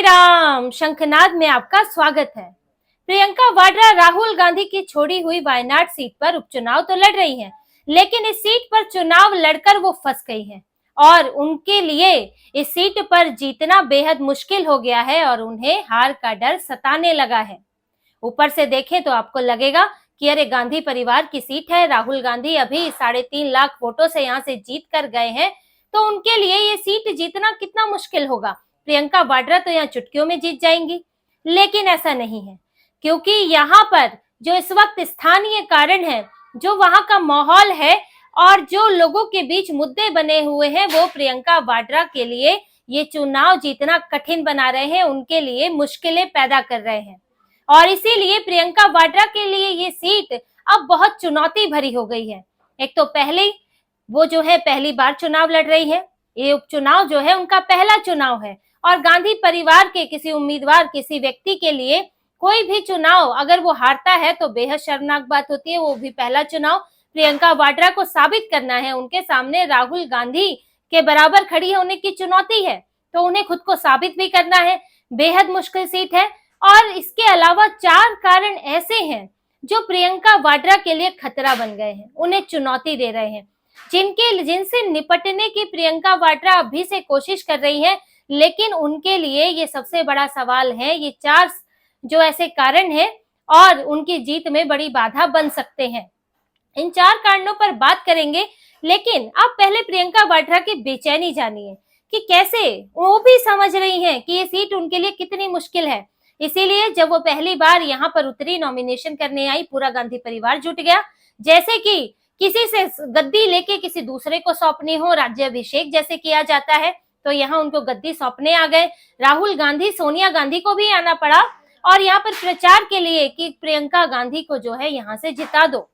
राम। शंखनाद में आपका स्वागत है। प्रियंका वाड्रा राहुल गांधी की छोड़ी हुई वायनाड सीट पर उपचुनाव तो लड़ रही हैं, लेकिन इस सीट पर चुनाव लड़कर वो फंस गई हैं और उनके लिए इस सीट पर जीतना बेहद मुश्किल हो गया है और उन्हें हार का डर सताने लगा है। ऊपर से देखें तो आपको लगेगा कि अरे गांधी परिवार की सीट है, राहुल गांधी अभी 3.5 लाख वोटों से यहाँ से जीत कर गए हैं, तो उनके लिए ये सीट जीतना कितना मुश्किल होगा। प्रियंका वाड्रा तो यहाँ चुटकियों में जीत जाएंगी, लेकिन ऐसा नहीं है, क्योंकि यहाँ पर जो इस वक्त स्थानीय कारण है, जो वहां का माहौल है और जो लोगों के बीच मुद्दे बने हुए हैं, वो प्रियंका वाड्रा के लिए ये चुनाव जीतना कठिन बना रहे हैं, उनके लिए मुश्किलें पैदा कर रहे हैं। और इसीलिए प्रियंका वाड्रा के लिए ये सीट अब बहुत चुनौती भरी हो गई है। एक तो पहले वो जो है पहली बार चुनाव लड़ रही है, ये उपचुनाव जो है उनका पहला चुनाव है और गांधी परिवार के किसी उम्मीदवार, किसी व्यक्ति के लिए कोई भी चुनाव अगर वो हारता है तो बेहद शर्मनाक बात होती है। वो भी पहला चुनाव। प्रियंका वाड्रा को साबित करना है, उनके सामने राहुल गांधी के बराबर खड़ी होने की चुनौती है, तो उन्हें खुद को साबित भी करना है। बेहद मुश्किल सीट है और इसके अलावा 4 कारण ऐसे हैं जो प्रियंका वाड्रा के लिए खतरा बन गए हैं, उन्हें चुनौती दे रहे हैं, जिनसे निपटने की प्रियंका वाड्रा अभी से कोशिश कर रही है, लेकिन उनके लिए ये सबसे बड़ा सवाल है। ये 4 जो ऐसे कारण हैं और उनकी जीत में बड़ी बाधा बन सकते हैं। इन 4 कारणों पर बात करेंगे, लेकिन आप पहले प्रियंका वाड्रा की बेचैनी जानिए कि कैसे वो भी समझ रही हैं कि ये सीट उनके लिए कितनी मुश्किल है। इसीलिए जब वो पहली बार यहाँ पर उतरी, नॉमिनेशन करने आई, पूरा गांधी परिवार जुट गया। जैसे कि किसी से गद्दी लेके किसी दूसरे को सौंपनी हो, राज्याभिषेक जैसे किया जाता है, तो यहाँ उनको गद्दी सौंपने आ गए। राहुल गांधी, सोनिया गांधी को भी आना पड़ा और यहाँ पर प्रचार के लिए कि प्रियंका गांधी को जो है यहाँ से जिता दो।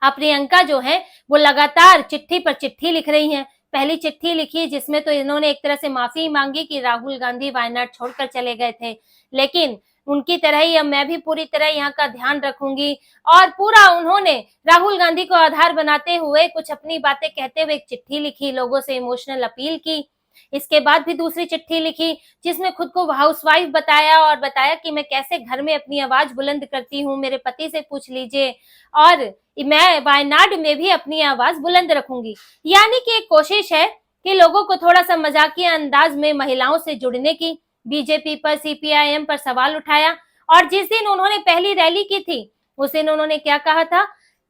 अब प्रियंका जो है वो लगातार चिट्ठी पर चिट्ठी लिख रही हैं। पहली चिट्ठी लिखी जिसमें तो इन्होंने एक तरह से माफी मांगी कि राहुल गांधी वायनाड छोड़कर चले गए थे, लेकिन उनकी तरह ही अब मैं भी पूरी तरह यहाँ का ध्यान रखूंगी। और पूरा उन्होंने राहुल गांधी को आधार बनाते हुए कुछ अपनी बातें कहते हुए एक चिट्ठी लिखी, लोगों से इमोशनल अपील की। इसके बाद भी दूसरी चिट्ठी लिखी जिसमें खुद को हाउसवाइफ बताया और बताया कि मैं कैसे घर में अपनी आवाज बुलंद करती हूँ, मेरे पति से पूछ लीजिए, और मैं वायनाड में भी अपनी आवाज बुलंद रखूंगी। यानी कि एक कोशिश है कि लोगों को थोड़ा सा मजाकिया अंदाज में महिलाओं से जुड़ने की। बीजेपी पर, सीपीआईएम पर सवाल उठाया और जिस दिन उन्होंने पहली रैली की थी उस दिन उन्होंने क्या कहा था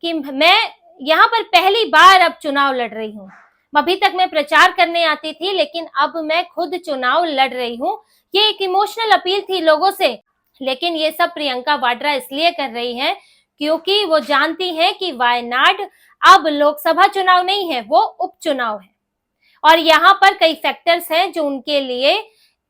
कि मैं यहाँ पर पहली बार अब चुनाव लड़ रही हूँ, अभी तक मैं प्रचार करने आती थी लेकिन अब मैं खुद चुनाव लड़ रही हूँ। ये एक इमोशनल अपील थी लोगों से, लेकिन ये सब प्रियंका वाड्रा इसलिए कर रही है क्योंकि वो जानती हैं कि वायनाड अब लोकसभा चुनाव नहीं है, वो उपचुनाव है और यहाँ पर कई फैक्टर्स हैं जो उनके लिए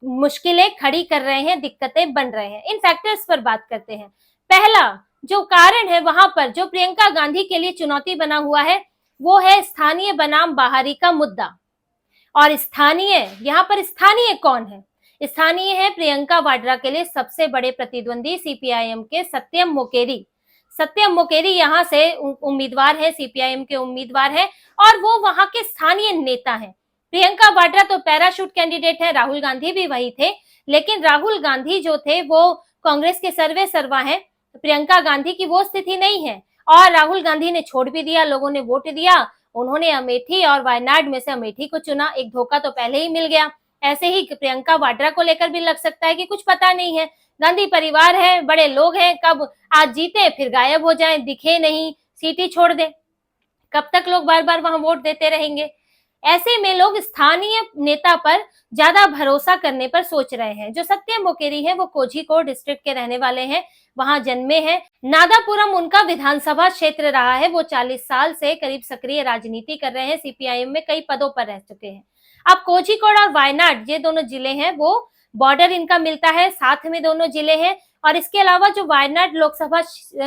मुश्किलें खड़ी कर रहे हैं, दिक्कतें बन रहे हैं। इन फैक्टर्स पर बात करते हैं। पहला जो कारण है वहां पर जो प्रियंका गांधी के लिए चुनौती बना हुआ है वो है स्थानीय बनाम बाहरी का मुद्दा। और स्थानीय, यहाँ पर स्थानीय कौन है? स्थानीय है प्रियंका वाड्रा के लिए सबसे बड़े प्रतिद्वंदी सीपीआईएम के सत्यम मोकेरी। सत्यम मोकेरी यहाँ से उम्मीदवार है, सीपीआईएम के उम्मीदवार है और वो वहां के स्थानीय नेता हैं। प्रियंका वाड्रा तो पैराशूट कैंडिडेट है, राहुल गांधी भी वही थे, लेकिन राहुल गांधी जो थे वो कांग्रेस के सर्वे सर्वा हैं। प्रियंका गांधी की वो स्थिति नहीं है और राहुल गांधी ने छोड़ भी दिया, लोगों ने वोट दिया, उन्होंने अमेठी और वायनाड में से अमेठी को चुना। एक धोखा तो पहले ही मिल गया। ऐसे ही प्रियंका वाड्रा को लेकर भी लग सकता है कि कुछ पता नहीं है, गांधी परिवार है, बड़े लोग हैं, कब आज जीते फिर गायब हो जाए, दिखे नहीं, सीट ही छोड़ दे, कब तक लोग बार बार वहां वोट देते रहेंगे। ऐसे में लोग स्थानीय नेता पर ज्यादा भरोसा करने पर सोच रहे हैं। जो सत्यम मोकेरी है वो कोझीकोड डिस्ट्रिक्ट के रहने वाले हैं, वहां जन्मे हैं, नादापुरम उनका विधानसभा क्षेत्र रहा है। वो 40 साल से करीब सक्रिय राजनीति कर रहे हैं, सीपीआईएम में कई पदों पर रह चुके हैं। अब कोझीकोड और वायनाड ये दोनों जिले हैं, वो बॉर्डर इनका मिलता है, साथ में दोनों जिले हैं। और इसके अलावा जो वायनाड लोकसभा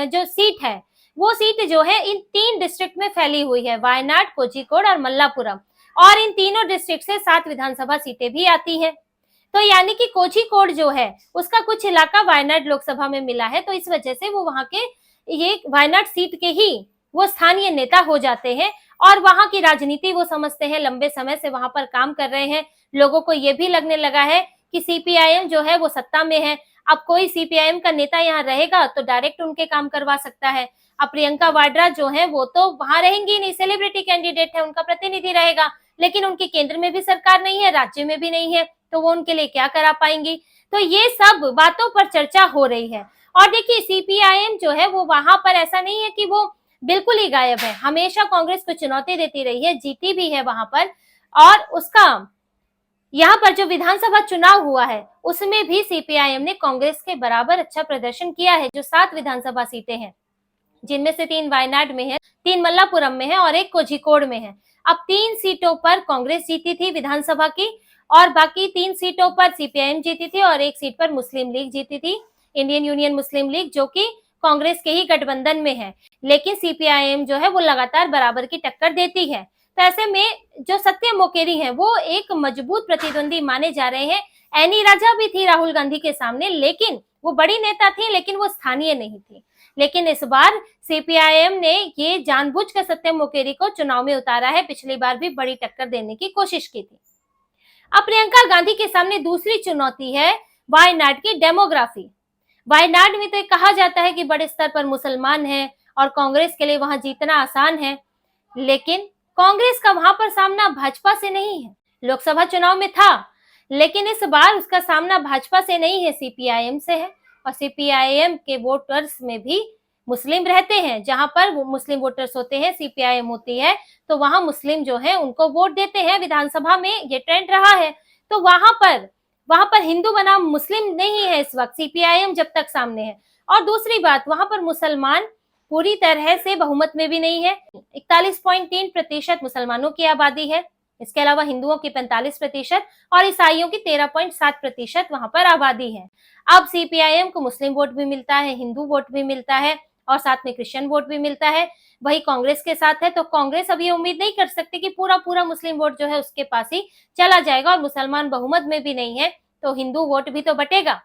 जो सीट है वो सीट जो है इन 3 डिस्ट्रिक्ट में फैली हुई है, वायनाड, कोझीकोड और मल्लापुरम, और इन तीनों डिस्ट्रिक्ट से 7 विधानसभा सीटें भी आती हैं। तो यानी कि कोझीकोड जो है उसका कुछ इलाका वायनाड लोकसभा में मिला है, तो इस वजह से वो वहां के ये वायनाड सीट के ही वो स्थानीय नेता हो जाते हैं और वहां की राजनीति वो समझते हैं, लंबे समय से वहां पर काम कर रहे हैं। लोगों को ये भी लगने लगा है कि सीपीआईएम जो है वो सत्ता में है, अब कोई सीपीआईएम का नेता यहाँ रहेगा तो डायरेक्ट उनके काम करवा सकता है। अब प्रियंका वाड्रा जो है वो तो वहां रहेंगी नहीं, सेलिब्रिटी कैंडिडेट है, उनका प्रतिनिधि रहेगा, लेकिन उनके केंद्र में भी सरकार नहीं है, राज्य में भी नहीं है, तो वो उनके लिए क्या करा पाएंगी। तो ये सब बातों पर चर्चा हो रही है। और देखिए सीपीआईएम जो है वो वहां पर ऐसा नहीं है कि वो बिल्कुल ही गायब है, हमेशा कांग्रेस को चुनौती देती रही है, जीती भी है वहां पर। और उसका यहाँ पर जो विधानसभा चुनाव हुआ है उसमें भी सीपीआईएम ने कांग्रेस के बराबर अच्छा प्रदर्शन किया है। जो 7 विधानसभा सीटें हैं, जिनमें से 3 वायनाड में है, 3 मल्लापुरम में है और 1 कोझिकोड में है। अब 3 सीटों पर कांग्रेस जीती थी विधानसभा की, और बाकी 3 सीटों पर सीपीआईएम जीती थी और 1 सीट पर मुस्लिम लीग जीती थी, इंडियन यूनियन मुस्लिम लीग, जो कि कांग्रेस के ही गठबंधन में है। लेकिन सीपीआईएम जो है वो लगातार बराबर की टक्कर देती है। तो ऐसे में जो सत्यम मोकेरी हैं वो एक मजबूत प्रतिद्वंदी माने जा रहे हैं। एनी राजा भी थी राहुल गांधी के सामने, लेकिन वो बड़ी नेता थी, लेकिन वो स्थानीय नहीं थी। लेकिन इस बार सीपीआईएम ने ये जानबूझकर सत्यम मोकेरी को चुनाव में उतारा है, पिछली बार भी बड़ी टक्कर देने की कोशिश की थी। अब प्रियंका गांधी के सामने दूसरी चुनौती है वायनाड की डेमोग्राफी। वायनाड में तो कहा जाता है कि बड़े स्तर पर मुसलमान हैं और कांग्रेस के लिए वहां जीतना आसान है, लेकिन कांग्रेस का वहां पर सामना भाजपा से नहीं है। लोकसभा चुनाव में था, लेकिन इस बार उसका सामना भाजपा से नहीं है, सीपीआईएम से है। और सीपीआईएम के वोटर्स में भी मुस्लिम रहते हैं, जहां पर मुस्लिम वोटर्स होते हैं, सीपीआईएम होती है, तो वहां मुस्लिम जो है उनको वोट देते हैं। विधानसभा में ये ट्रेंड रहा है। तो वहां पर हिंदू बनाम मुस्लिम नहीं है इस वक्त, सीपीआईएम जब तक सामने है। और दूसरी बात, वहां पर मुसलमान पूरी तरह से बहुमत में भी नहीं है। 41.3% मुसलमानों की आबादी है, इसके अलावा हिंदुओं की 45% और ईसाइयों की 13.7% वहां पर आबादी है। अब सीपीआईएम को मुस्लिम वोट भी मिलता है, हिंदू वोट भी मिलता है और साथ में क्रिश्चियन वोट भी मिलता है। वही कांग्रेस के साथ है, तो कांग्रेस अब ये उम्मीद नहीं कर सकती कि पूरा मुस्लिम वोट जो है उसके पास ही चला जाएगा, और मुसलमान बहुमत में भी नहीं है तो हिंदू वोट भी तो बटेगा।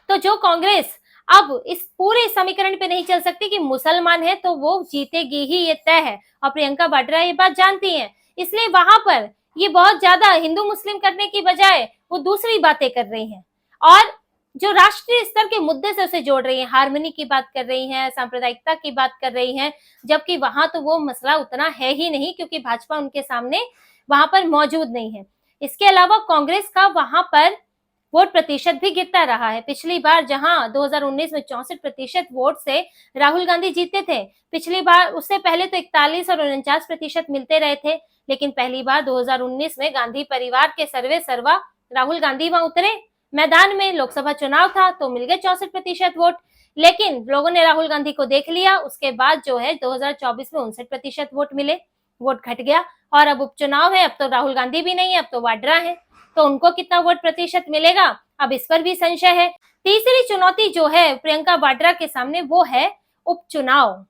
तो जो कांग्रेस अब इस पूरे समीकरण पे नहीं चल सकती कि मुसलमान है तो वो जीतेगी ही, ये तय है। और प्रियंका वाड्रा ये बात जानती हैं, इसलिए वहां पर ये बहुत ज्यादा हिंदू मुस्लिम करने की बजाय वो दूसरी बातें कर रही हैं और जो राष्ट्रीय स्तर के मुद्दे से उसे जोड़ रही हैं। हार्मनी की बात कर रही हैं, सांप्रदायिकता की बात कर रही हैं, जबकि वहां तो वो मसला उतना है ही नहीं, क्योंकि भाजपा उनके सामने वहां पर मौजूद नहीं है। इसके अलावा कांग्रेस का वहां पर वोट प्रतिशत भी गिरता रहा है। पिछली बार जहां 2019 में 64% वोट से राहुल गांधी जीते थे, पिछली बार उससे पहले तो 41 और 49% मिलते रहे थे, लेकिन पहली बार 2019 में गांधी परिवार के सर्वे सर्वा राहुल गांधी वहां उतरे मैदान में। लोकसभा चुनाव था तो मिल गए 64% वोट, लेकिन लोगों ने राहुल गांधी को देख लिया। उसके बाद जो है 2024 में 59% वोट मिले, वोट घट गया। और अब उपचुनाव है, अब तो राहुल गांधी भी नहीं है, अब तो वाड्रा है, तो उनको कितना वोट प्रतिशत मिलेगा, अब इस पर भी संशय है। तीसरी चुनौती जो है प्रियंका वाड्रा के सामने वो है उपचुनाव।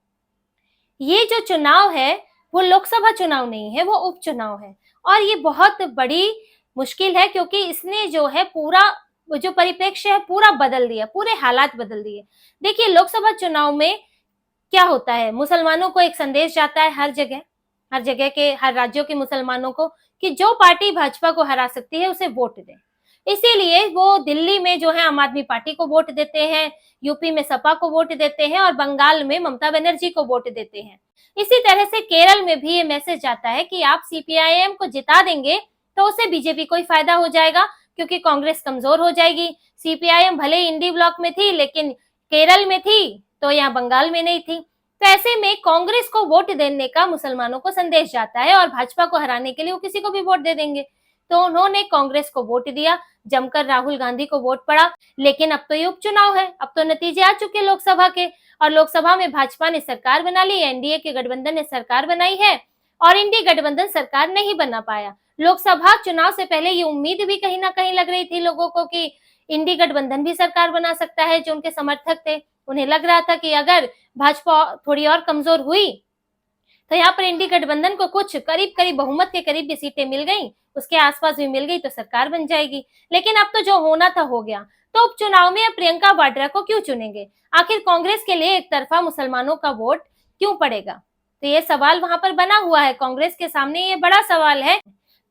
ये जो चुनाव है वो लोकसभा चुनाव नहीं है, वो उपचुनाव है, और ये बहुत बड़ी मुश्किल है, क्योंकि इसने जो है पूरा जो परिप्रेक्ष्य है पूरा बदल दिया, पूरे हालात बदल दिए। देखिए लोकसभा चुनाव में क्या होता है, मुसलमानों को एक संदेश जाता है हर जगह के हर राज्यों के मुसलमानों को कि जो पार्टी भाजपा को हरा सकती है उसे वोट दें। इसीलिए वो दिल्ली में जो है आम आदमी पार्टी को वोट देते हैं, यूपी में सपा को वोट देते हैं और बंगाल में ममता बनर्जी को वोट देते हैं। इसी तरह से केरल में भी ये मैसेज जाता है कि आप सीपीआईएम को जिता देंगे तो उससे बीजेपी को ही फायदा हो जाएगा, क्योंकि कांग्रेस कमजोर हो जाएगी। सीपीआईएम भले ही इंडी ब्लॉक में थी, लेकिन केरल में थी तो यहाँ बंगाल में नहीं थी। तो ऐसे में कांग्रेस को वोट देने का मुसलमानों को संदेश जाता है और भाजपा को हराने के लिए वो किसी को भी वोट दे देंगे। तो उन्होंने कांग्रेस को वोट दिया, जमकर राहुल गांधी को वोट पड़ा। लेकिन अब तो ये उपचुनाव है, अब तो नतीजे आ चुके लोकसभा के, और लोकसभा में भाजपा ने सरकार बना ली, एनडीए के गठबंधन ने सरकार बनाई है और इंडी गठबंधन सरकार नहीं बना पाया। लोकसभा चुनाव से पहले ये उम्मीद भी कहीं ना कहीं लग रही थी लोगों को कि इंडी गठबंधन भी सरकार बना सकता है। जो उनके समर्थक थे उन्हें लग रहा था कि अगर भाजपा थोड़ी और कमजोर हुई तो यहाँ पर इंडी गठबंधन को कुछ करीब बहुमत के करीब भी सीटें मिल गई, उसके आसपास भी मिल गई तो सरकार बन जाएगी। लेकिन अब तो जो होना था हो गया। तो उपचुनाव में प्रियंका वाड्रा को क्यों चुनेंगे? आखिर कांग्रेस के लिए एक तरफा मुसलमानों का वोट क्यों पड़ेगा? तो ये सवाल वहां पर बना हुआ है, कांग्रेस के सामने ये बड़ा सवाल है।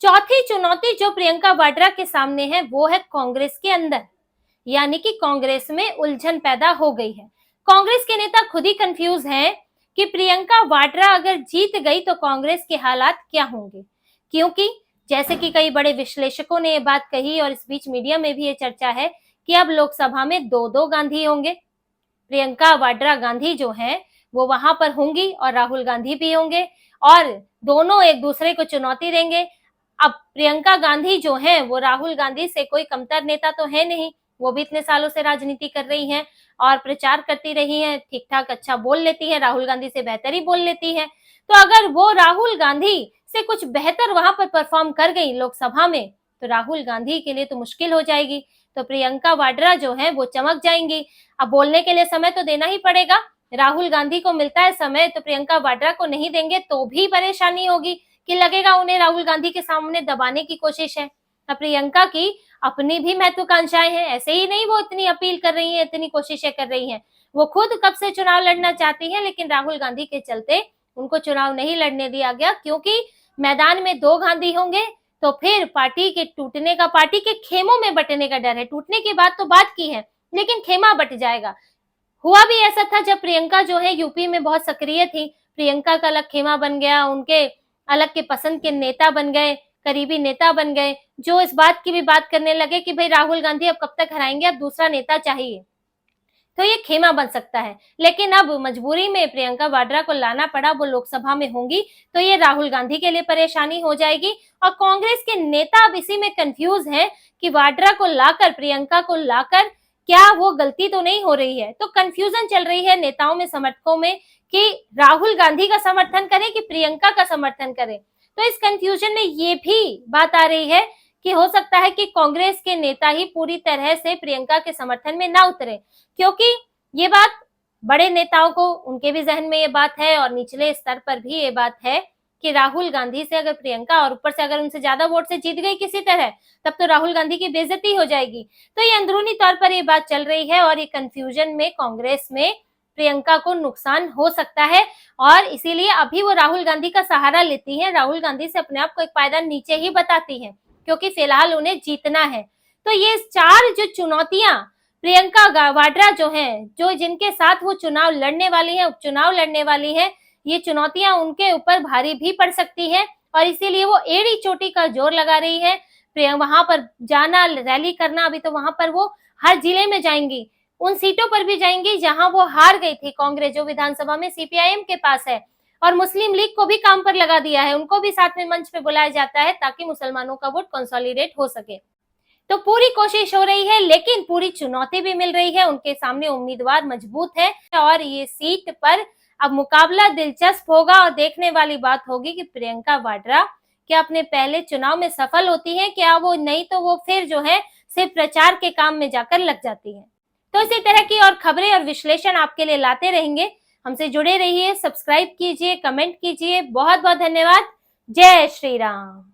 चौथी चुनौती जो प्रियंका वाड्रा के सामने है वो है कांग्रेस के अंदर, यानी कि कांग्रेस में उलझन पैदा हो गई है। कांग्रेस के नेता खुद ही कंफ्यूज हैं कि प्रियंका वाड्रा अगर जीत गई तो कांग्रेस के हालात क्या होंगे, क्योंकि जैसे कि कई बड़े विश्लेषकों ने ये बात कही और इस बीच मीडिया में भी ये चर्चा है कि अब लोकसभा में दो गांधी होंगे। प्रियंका वाड्रा गांधी जो है वो वहां पर होंगी और राहुल गांधी भी होंगे और दोनों एक दूसरे को चुनौती देंगे। अब प्रियंका गांधी जो है वो राहुल गांधी से कोई कमतर नेता तो है नहीं, वो भी इतने सालों से राजनीति कर रही हैं और प्रचार करती रही हैं, ठीक ठाक अच्छा बोल लेती हैं, राहुल गांधी से बेहतर ही बोल लेती हैं। तो अगर वो राहुल गांधी से कुछ बेहतर वहां पर परफॉर्म कर गई लोकसभा में तो राहुल गांधी के लिए तो मुश्किल हो जाएगी, तो प्रियंका वाड्रा जो है वो चमक जाएंगी। अब बोलने के लिए समय तो देना ही पड़ेगा, राहुल गांधी को मिलता है समय तो प्रियंका वाड्रा को नहीं देंगे तो भी परेशानी होगी कि लगेगा उन्हें राहुल गांधी के सामने दबाने की कोशिश है। अब प्रियंका की अपनी भी महत्वाकांक्षाएं हैं, ऐसे ही नहीं वो इतनी अपील कर रही हैं, इतनी कोशिशें कर रही हैं। वो खुद कब से चुनाव लड़ना चाहती हैं, लेकिन राहुल गांधी के चलते उनको चुनाव नहीं लड़ने दिया गया, क्योंकि मैदान में दो गांधी होंगे तो फिर पार्टी के टूटने का, पार्टी के खेमों में बंटने का डर है। टूटने की बात तो बात की है, लेकिन खेमा बट जाएगा। हुआ भी ऐसा था जब प्रियंका जो है यूपी में बहुत सक्रिय थी, प्रियंका का अलग खेमा बन गया, उनके अलग के पसंद के नेता बन गए, करीबी नेता बन गए, जो इस बात की भी बात करने लगे कि भाई राहुल गांधी अब कब तक हराएंगे, अब दूसरा नेता चाहिए। तो ये खेमा बन सकता है, लेकिन अब मजबूरी में प्रियंका वाड्रा को लाना पड़ा, वो लोकसभा में होंगी तो ये राहुल गांधी के लिए परेशानी हो जाएगी। और कांग्रेस के नेता अब इसी में कंफ्यूज हैं कि वाड्रा को लाकर, प्रियंका को लाकर क्या वो गलती तो नहीं हो रही है। तो कंफ्यूजन चल रही है नेताओं में, समर्थकों में, कि राहुल गांधी का समर्थन करें कि प्रियंका का समर्थन करें। तो इस कंफ्यूजन में ये भी बात आ रही है कि हो सकता है कि कांग्रेस के नेता ही पूरी तरह से प्रियंका के समर्थन में ना उतरे, क्योंकि ये बात बड़े नेताओं को, उनके भी जहन में ये बात है और निचले स्तर पर भी ये बात है कि राहुल गांधी से अगर प्रियंका, और ऊपर से अगर उनसे ज्यादा वोट से जीत गई किसी तरह, तब तो राहुल गांधी की बेइज्जती हो जाएगी। तो ये अंदरूनी तौर पर ये बात चल रही है और ये कंफ्यूजन में कांग्रेस में प्रियंका को नुकसान हो सकता है और इसीलिए अभी वो राहुल गांधी का सहारा लेती हैं, राहुल गांधी से अपने आप को एक पायदान नीचे ही बताती हैं, क्योंकि फिलहाल उन्हें जीतना है। तो ये चार जो चुनौतियां प्रियंका वाड्रा जो हैं, जो जिनके साथ वो चुनाव लड़ने वाली हैं, उपचुनाव लड़ने वाली हैं, ये चुनौतियां उनके ऊपर भारी भी पड़ सकती हैं और इसीलिए वो एड़ी चोटी का जोर लगा रही है। वहां पर जाना, रैली करना, अभी तो वहां पर वो हर जिले में जाएंगी, उन सीटों पर भी जाएंगी जहां वो हार गई थी कांग्रेस, जो विधानसभा में सीपीआईएम के पास है, और मुस्लिम लीग को भी काम पर लगा दिया है, उनको भी साथ में मंच पे बुलाया जाता है ताकि मुसलमानों का वोट कंसोलिडेट हो सके। तो पूरी कोशिश हो रही है, लेकिन पूरी चुनौती भी मिल रही है, उनके सामने उम्मीदवार मजबूत है और ये सीट पर अब मुकाबला दिलचस्प होगा और देखने वाली बात होगी कि प्रियंका वाड्रा क्या अपने पहले चुनाव में सफल होती है, क्या वो, नहीं तो वो फिर जो है सिर्फ प्रचार के काम में जाकर लग जाती है। तो इसी तरह की और खबरें और विश्लेषण आपके लिए लाते रहेंगे, हमसे जुड़े रहिए, सब्सक्राइब कीजिए, कमेंट कीजिए। बहुत बहुत धन्यवाद। जय श्री राम।